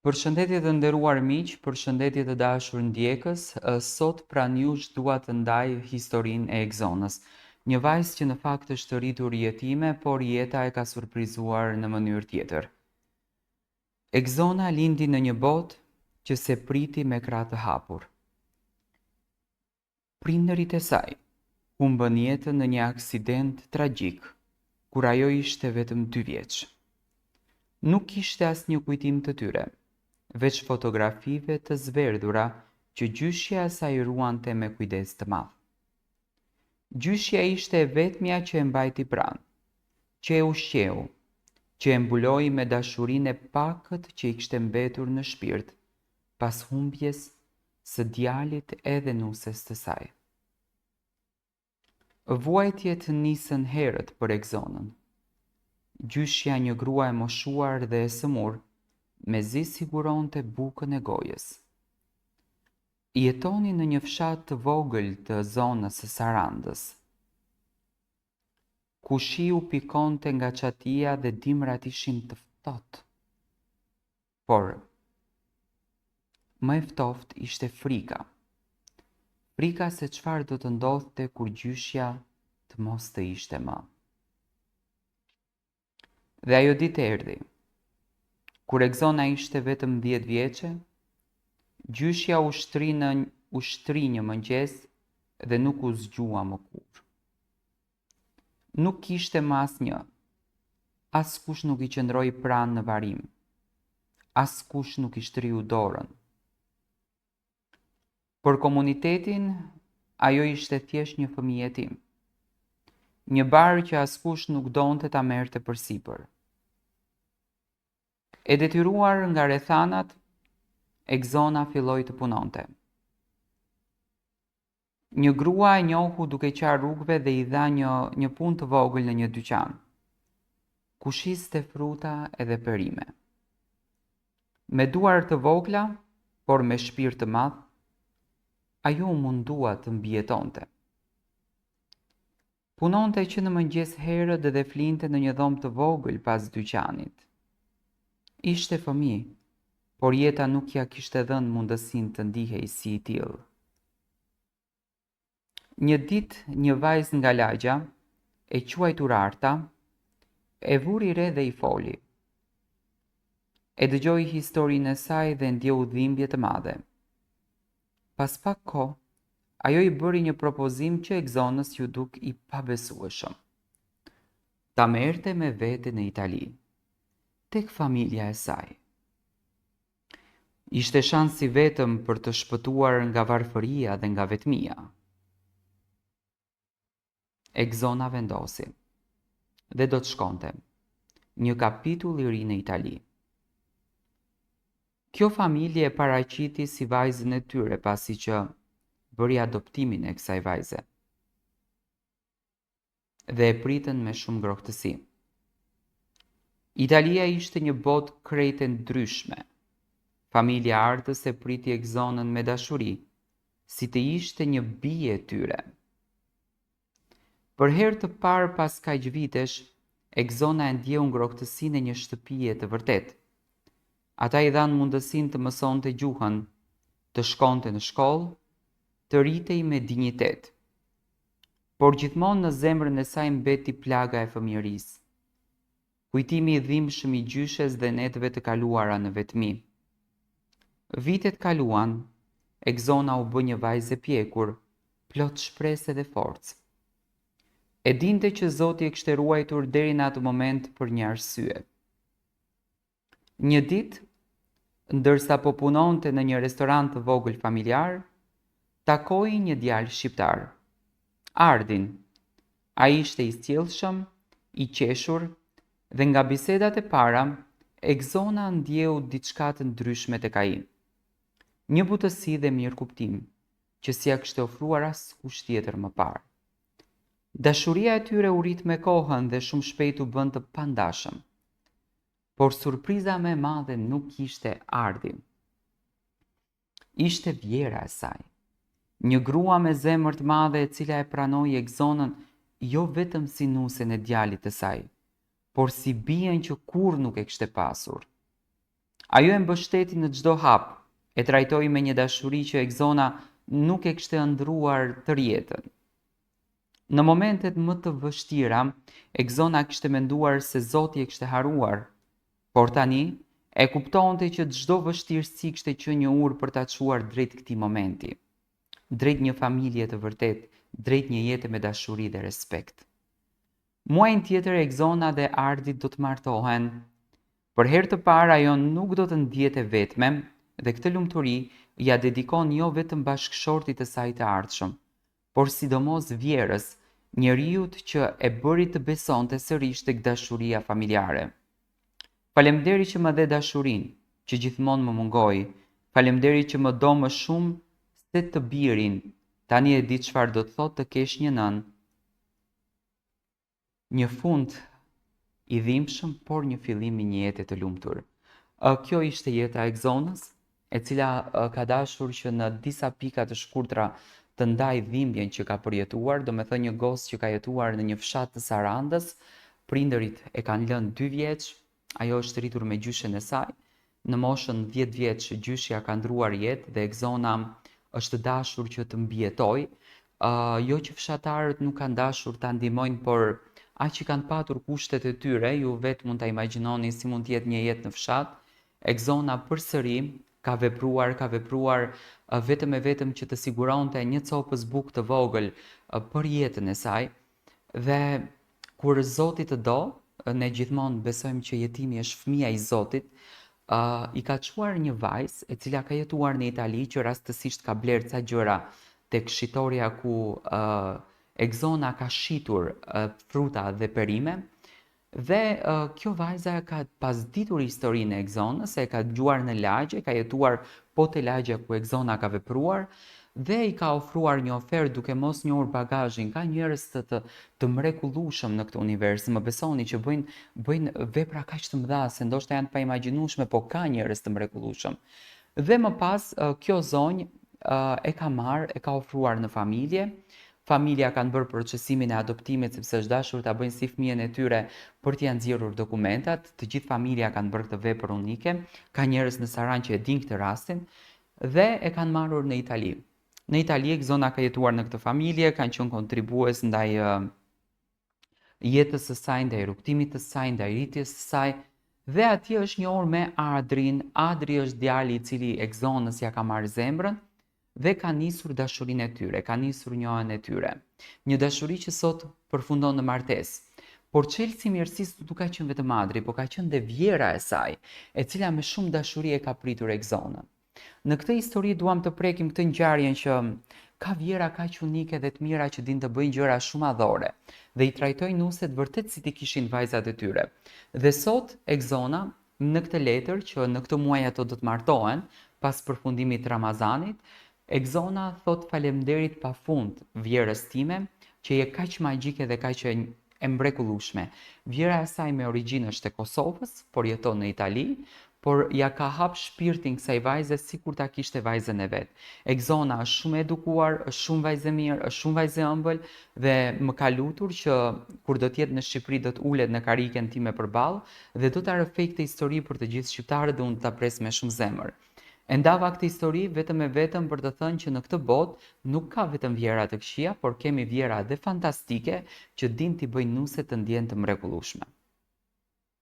Përshëndetje të nderuar miq, përshëndetje të dashur ndjekës, sot pranë jush dua të ndaj historinë e Egzonës, një vajzë që në fakt është rritur jetime, por jeta e ka surprizuar në mënyrë tjetër. Egzona lindi në një botë që se priti me krah të hapur. Prindërit e saj humbën jetën në një aksident tragjik, kur ajo ishte vetëm 2 vjeç. Nuk kishte asnjë kujtim të tyre, veç fotografive të zverdhura që gjyshja e saj ruante me kujdes të madh. Gjyshja ishte e vetmja që e mbajti pranë, që e ushqeu, që e mbuloi me dashurinë e pakët që i kishte mbetur në shpirt pas humbjes së djalit edhe nuses të saj. Vuajtjet nisën herët për Egzonën. Gjyshja, një grua e moshuar dhe e sëmur, mezi siguronte bukën e gojës. Jetoni në një fshat të vogël të zonës së Sarandës, ku shiu pikonte nga çatia dhe dimrat ishin të ftohtë. Por më e ftoftë ishte frika. Frika se çfarë do të ndodhte kur gjyshja të mos të ishte më. Dhe ajo ditë erdhi. Kur Egzona ishte vetëm 10 vjeçe, gjyshja ushtri një mëngjes dhe nuk u zgjua më kurrë. Nuk kishte më asnjë. Askush nuk i qëndroi pranë në varim. Askush nuk i shtriu dorën. Për komunitetin, ajo ishte thjesht një fëmijë jetim. Një barë që askush nuk donte ta merrte përsipër. E detyruar nga rrethanat, Egzona filloi të punonte. Një grua e njohu duke qarë rrugëve dhe i dha një punë të vogël në një dyqan, ku shiste fruta edhe perime. Me duar të vogla, por me shpirt të madh, ajo u mundua të mbijetonte. Punonte që në mëngjes herët dhe flinte në një dhomë të vogël pas dyqanit. Ishte fëmijë, por jeta nuk ja kishte dhënë mundësinë të ndihej si i tillë. Një ditë një vajzë nga lagja, e quajtur Arta, e vuri re dhe i foli. E dëgjoi historinë e saj dhe ndjeu dhimbje të madhe. Pas pak kohë, ajo i bëri një propozim që Egzonës ju duk i pabesueshëm. Ta merrte me vete në Itali, tek familja e saj. Ishte shansi vetëm për të shpëtuar nga varfëria dhe nga vetmia. Egzona vendosi dhe do të shkonte një kapitull i ri në Itali. Kjo familje e paraqiti si vajzën e tyre pasi që bëri adoptimin e kësaj vajze. Dhe e pritën me shumë ngrohtësi. Italia ishte një botë krejt e ndryshme. Familja Artës e priti Egzonën me dashuri, si të ishte një bie e tyre. Për herë të parë pas kaq vitesh, Egzona e ndjeu ngrohtësinë e një shtëpie të vërtetë. Ata i dhanë mundësinë të mësonte gjuhën, të shkonte në shkollë, të rritej me dinjitet. Por gjithmonë në zemrën e saj mbeti plaga e fëmijërisë. Kujtimi i dhimbshëm i gjyshes dhe netëve të kaluara në vetmi. Vitet kaluan, Egzona u bë një vajzë e pjekur, plot shpresë dhe forcë. E dinte që Zoti e kishte ruajtur deri në atë moment për një arsye. Një ditë, ndërsa po punonte në një restorant të vogël familjar, takoi një djalë shqiptar, Ardin. Ai ishte i sjellshëm, i qeshur, dhe nga bisedat e para, Egzona ndjeu diçka të ndryshme tek ai. Një butësi dhe mirëkuptim, që s'ia kishte ofruar askush tjetër më parë. Dashuria e tyre u rrit me kohën dhe shumë shpejt u bën të pandashëm. Por surpriza më e madhe nuk ishte Ardi. Ishte vjera e saj. Një grua me zemër të madhe e cila e pranoi Egzonën jo vetëm si nusen e djalit të saj, por si bien që kurrë nuk e kishte pasur. Ajo e mbështeti në çdo hap, e trajtoi me një dashuri që Exona nuk e kishte ëndrruar tër jetën. Në momentet më të vështira, Exona kishte menduar se Zoti e kishte haruar, por tani e kuptonte që çdo vështirësi kishte qenë një urë për ta çuar drejt këtij momenti, drejt një familje të vërtet, drejt një jete me dashuri dhe respekt. Muajin tjetër Exona dhe Ardi do të martohen. Për herë të parë ajo nuk do të ndjete vetme dhe këtë lumturi ja dedikon jo vetëm bashkëshortit të saj të ardhshëm, por sidomos vjerës, njeriut që e bëri të besonte sërish tek dashuria familjare. Faleminderit që më dhe dashurinë, që gjithmonë më mungoi. Faleminderit që më do më shumë se të birin. Tani e di çfarë do të thotë të kesh një nën. Një fund i dhimbshëm, por një fillim i një jete të lumtur. Kjo ishte jeta e Exonës, e cila ka dashur që në disa pika të shkurtra të ndaj dhimbjen që ka përjetuar, do me thënë një gos që ka jetuar në një fshat të Sarandës, prindërit e kanë lënë 2 vjeç, ajo është rritur me gjyshen e saj, në moshën 10 vjeç gjyshja ka ndruar jetë dhe Exona është dashur që të mbijetoj, jo që fshatarët nuk kanë dashur ta ndihmojnë, por aq që kanë patur kushtet e tyre, ju vetë mund ta imagjinoni si mund të jetë një jetë në fshat. Exona përsëri ka vepruar vetëm e vetëm që të siguronte një copës bukë të vogël për jetën e saj, dhe kur Zoti të do, ne gjithmonë besojmë që jetimi është fëmia i Zotit, i ka çuar një vajzë e cila ka jetuar në Itali, që rastësisht ka bler ca gjëra tek shitoria ku Exona ka shitur fruta dhe perime, dhe kjo vajza ka pasditur historinë e Exonës, e ka dëgjuar në lagje, ka jetuar po te lagja ku Exona ka vepruar, dhe i ka ofruar një ofertë duke mos njohur bagazhin. Ka njerëz të mrekullueshëm në këtë univers, më besoni, që bëjnë vepra kaq të mëdha se ndoshta janë të paimagjinueshme, po ka njerëz të mrekullueshëm. Dhe më pas kjo zonjë e ka marrë, e ka ofruar në familje. Familja kanë bërë procesimin e adoptimit sepse është dashur ta bëjnë si fëmijën e tyre për t'i nxjerrur dokumentat. Të gjithë familja kanë bërë këtë vepër unike. Ka njerëz në Saran që e dinë këtë rastin dhe e kanë marrur në Itali. Në Itali Exona ka jetuar në këtë familje, kanë qenë kontribues ndaj jetës së saj, ndaj rrugtimit të saj, ndaj rritjes së saj, dhe atje është njohur me Adrin. Adri është djali i cili Exonës ja ka marrë zemrën dhe ka nisur dashurinë e tyre, ka nisur njohjen e tyre. Një dashuri që sot përfundon në martesë. Por çelësi i mirësisë nuk ka qenë vetëm Adri, por ka qenë dhe vjera e saj, e cila me shumë dashuri e ka pritur Exonën. Në këtë histori duam të prekim këtë ngjarjen që ka vjera kaq unike dhe të mira që dinë të bëjnë gjëra shumë madhore dhe i trajtojnë nuset vërtet si të kishin vajzat e tyre. Dhe sot Exona në këtë letër që në këtë muaj ato do të martohen pas përfundimit të Ramazanit, Exona thot faleminderit pafund vjerës time që je kaq magjike dhe kaq e mrekullueshme. Vjera e saj me origjinë është e Kosovës, por jeton në Itali, por ja ka hap shpirtin kësaj vajze sikur ta kishte vajzën e vet. Exona është shumë edukuar, është shumë vajzë mirë, është shumë vajzë ëmbël dhe më ka lutur që kur do të jetë në Shqipëri do të ulet në karriken time përballë dhe do ta rrëfej këtë histori për të gjithë shqiptarët dhe unë ta pres me shumë zemër. E ndava këtë histori vetëm e vetëm për të thënë që në këtë botë nuk ka vetëm vjera të këqija, por kemi vjera dhe fantastike që dinë t'i bëjnë nuse të ndjenë të mrekullueshme.